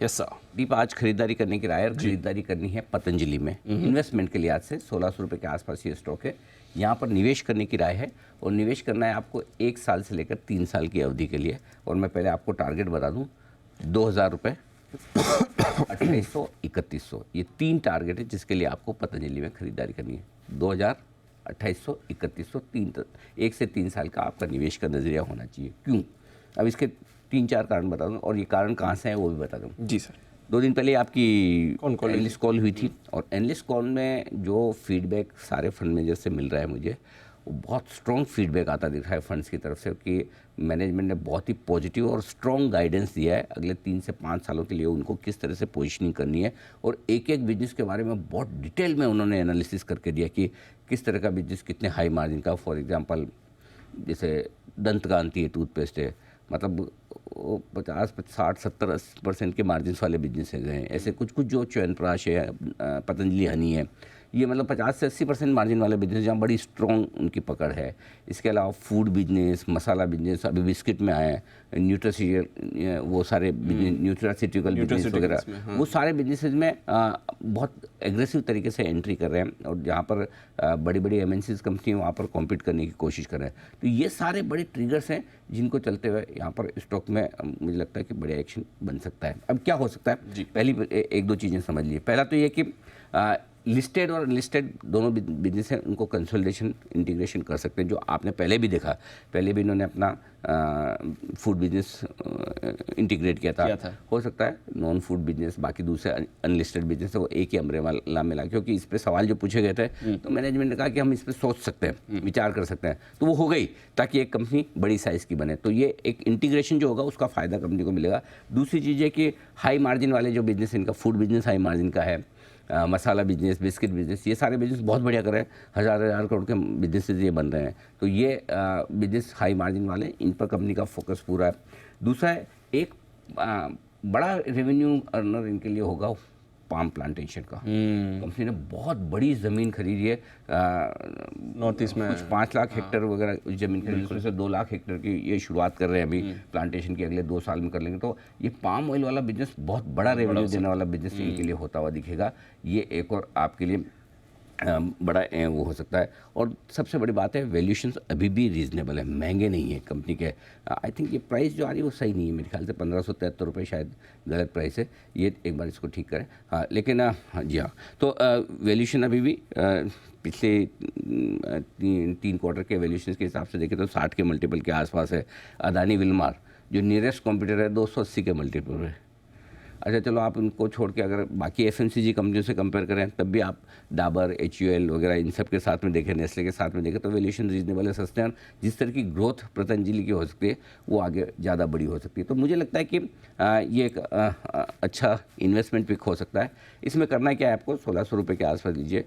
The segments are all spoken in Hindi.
Yes sir. दीप, आज खरीदारी करने की राय, और खरीदारी करनी है पतंजलि में इन्वेस्टमेंट के लिहाज से। 1600 रुपये के आसपास ये स्टॉक है। यहाँ पर निवेश करने की राय है, और निवेश करना है आपको 1 साल से लेकर 3 साल की अवधि के लिए। और मैं पहले आपको टारगेट बता दूँ, 2000 रुपये, 2800, 3100, ये 3 टारगेट है जिसके लिए आपको पतंजलि में खरीदारी करनी है। 2000, 2800, 3100, 1 से 3 साल का आपका निवेश का नज़रिया होना चाहिए। क्यों? अब इसके 3-4 कारण बता दूँ, और ये कारण कहाँ से है वो भी बता दूँ। जी सर। 2 दिन पहले आपकी कौन कॉल एनालिस्ट कॉल हुई थी, और एनालिस्ट कॉल में जो फीडबैक सारे फंड मैनेजर से मिल रहा है मुझे, वो बहुत स्ट्रॉन्ग फीडबैक आता दिख रहा है फंड्स की तरफ से कि मैनेजमेंट ने बहुत ही पॉजिटिव और स्ट्रॉन्ग गाइडेंस दिया है अगले 3 से 5 सालों के लिए उनको किस तरह से पोजीशनिंग करनी है, और एक एक बिजनेस के बारे में बहुत डिटेल में उन्होंने एनालिसिस करके दिया कि किस तरह का बिजनेस कितने हाई मार्जिन का। फॉर एग्जांपल, जैसे दंतकांति है, टूथपेस्ट है, मतलब 50, 60, 70% के मार्जिन वाले बिजनेस हैं। ऐसे कुछ जो च्यवनप्राश है, पतंजलि हनी है, ये मतलब 50 से 80% मार्जिन वाले बिजनेस जहाँ बड़ी स्ट्रॉन्ग उनकी पकड़ है। इसके अलावा फूड बिजनेस, मसाला बिजनेस, अभी बिस्किट में आए हैं, न्यूट्रास्यूटिकल, वो सारे बिजनेस, न्यूट्रास्यूटिकल बिजनेस वगैरह, वो सारे बिजनेसेस में बहुत एग्रेसिव तरीके से एंट्री कर रहे हैं, और जहाँ पर बड़ी बड़ी एमएनसीज कंपनी वहाँ पर कॉम्पीट करने की कोशिश कर रहे हैं। तो ये सारे बड़े ट्रिगर्स हैं जिनको चलते हुए यहाँ पर स्टॉक में मुझे लगता है कि बड़े एक्शन बन सकता है। अब क्या हो सकता है जी, पहली 1-2 चीज़ें समझ लीजिए। पहला तो ये कि लिस्टेड और अनलिस्टेड दोनों बिजनेस हैं, उनको कंसोलिडेशन, इंटीग्रेशन कर सकते हैं, जो आपने पहले भी देखा। पहले भी इन्होंने अपना फूड बिजनेस इंटीग्रेट किया था। हो सकता है नॉन फूड बिजनेस, बाकी दूसरे अनलिस्टेड बिजनेस वो एक ही अम्ब्रेला में ला, क्योंकि इस पे सवाल जो पूछे गए थे तो मैनेजमेंट ने कहा कि हम इस पर सोच सकते हैं, विचार कर सकते हैं, तो वो हो गई ताकि एक कंपनी बड़ी साइज़ की बने। तो ये एक इंटीग्रेशन जो होगा उसका फ़ायदा कंपनी को मिलेगा। दूसरी चीज़ है कि हाई मार्जिन वाले जो बिजनेस, इनका फूड बिजनेस हाई मार्जिन का है, मसाला बिजनेस, बिस्किट बिजनेस, ये सारे बिजनेस बहुत बढ़िया कर रहे हैं, हज़ार करोड़ के बिजनेसेस ये बन रहे हैं। तो ये बिजनेस हाई मार्जिन वाले, इन पर कंपनी का फोकस पूरा है। दूसरा है, एक बड़ा रेवेन्यू अर्नर इनके लिए होगा पाम प्लांटेशन का। कंपनी ने बहुत बड़ी ज़मीन खरीदी है नॉर्थ ईस्ट में, कुछ 5 लाख हेक्टेयर वगैरह ज़मीन खरीदी, उसमें से 2 लाख हेक्टेयर की ये शुरुआत कर रहे हैं अभी प्लांटेशन की, अगले 2 साल में कर लेंगे। तो ये पाम ऑयल वाला बिजनेस बहुत बड़ा रेवेन्यू देने वाला बिजनेस इनके लिए होता हुआ दिखेगा। ये एक और आपके लिए बड़ा वो हो सकता है। और सबसे बड़ी बात है, वैल्यूशंस अभी भी रीज़नेबल है, महंगे नहीं है कंपनी के। आई थिंक ये प्राइस जो आ रही है वो सही नहीं है, मेरे ख्याल से 1573 रुपये शायद गलत प्राइस है। ये एक बार इसको ठीक करें। हाँ, लेकिन हाँ जी हाँ, तो वैल्यूशन अभी भी पिछले 3 क्वार्टर के वैल्यूशन के हिसाब से देखें तो 60 के मल्टीपल के आसपास है। अदानी विल्मार जो नियरेस्ट कॉम्पिटिटर है 280 के मल्टीपल है। अच्छा चलो, आप उनको छोड़ के अगर बाकी एफएमसीजी कंपनियों से कंपेयर करें तब भी आप डाबर, HUL वगैरह इन सब के साथ में देखें, नेस्ले के साथ में देखें, तो वैल्यूशन रीजनेबल है, सस्ते हैं। जिस तरह की ग्रोथ पतंजलि की हो सकती है वो आगे ज़्यादा बड़ी हो सकती है। तो मुझे लगता है कि ये एक अच्छा इन्वेस्टमेंट पिक हो सकता है। इसमें करना क्या है, आपको 1600 रुपये के आसपास लीजिए,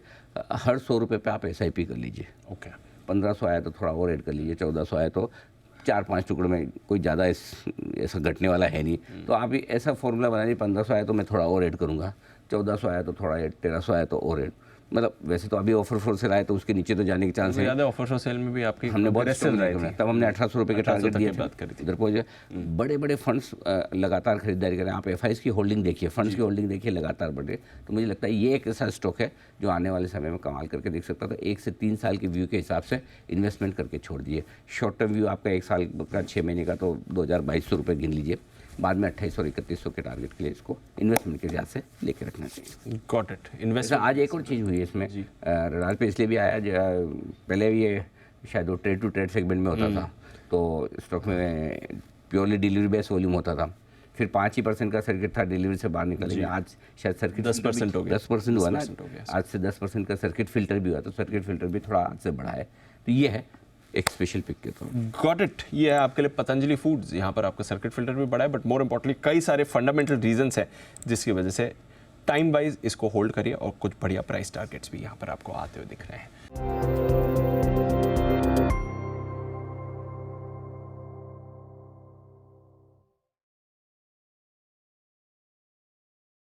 हर 100 रुपये पर आप SIP कर लीजिए। ओके, 1500 आया तो थोड़ा और ऐड कर लीजिए, 1400 आया तो 4-5 टुकड़े में कोई ज़्यादा ऐसा घटने वाला है नहीं। तो आप ऐसा फॉर्मूला बना लीजिए, 1500 आया तो मैं थोड़ा और ऐड करूँगा, 1400 आया तो थोड़ा ऐड, 1300 आया तो और ऐड। मतलब वैसे तो अभी ऑफर फॉर सेल आए तो उसके नीचे तो जाने के चांस है। ऑफर फॉर सेल में भी आपकी हमने बहुत तब हमने 1800 रुपये के टारगेट दिए बात करी थी। इधर पहुँचे। बड़े बड़े फंड्स लगातार खरीदारी करें। आप FIs की होल्डिंग देखिए, फंड्स की होल्डिंग देखिए, लगातार बढ़े। तो मुझे लगता है ये एक ऐसा स्टॉक है जो आने वाले समय में कमाल करके देख सकता था। 1 से 3 साल की व्यू के हिसाब से इन्वेस्टमेंट करके छोड़ दिए। शॉर्ट टर्म व्यू आपका 1 साल का 6 महीने का तो 2200 रुपये गिन लीजिए। बाद में 2800 और 3100 के टारगेट के लिए इसको इन्वेस्टमेंट के लिहाज से लेके रखना चाहिए। Got it. इन्वेस्टमेंट आज एक और चीज़ हुई है इसमें, राज पे इसलिए भी आया, पहले ये शायद वो ट्रेड टू ट्रेड सेगमेंट में होता था, तो स्टॉक में प्योरली डिलीवरी बेस्ड वॉल्यूम होता था। फिर 5% का सर्किट था डिलीवरी से बाहर निकलने में। आज शायद सर्किट 10% हो गया, 10% हुआ ना, आज से 10% का सर्किट फिल्टर भी हुआ, तो सर्किट फिल्टर भी थोड़ा आज से बढ़ा है। तो ये है एक स्पेशल पिक के तौर। Got it. ये है आपके लिए पतंजलि फूड्स। यहाँ पर आपका सर्किट फिल्टर भी बढ़ा है, बट मोर इंपॉर्टेंटली कई सारे फंडामेंटल रीजंस हैं जिसकी वजह से टाइम वाइज इसको होल्ड करिए, और कुछ बढ़िया प्राइस टारगेट्स भी यहाँ पर आपको आते हुए दिख रहे हैं।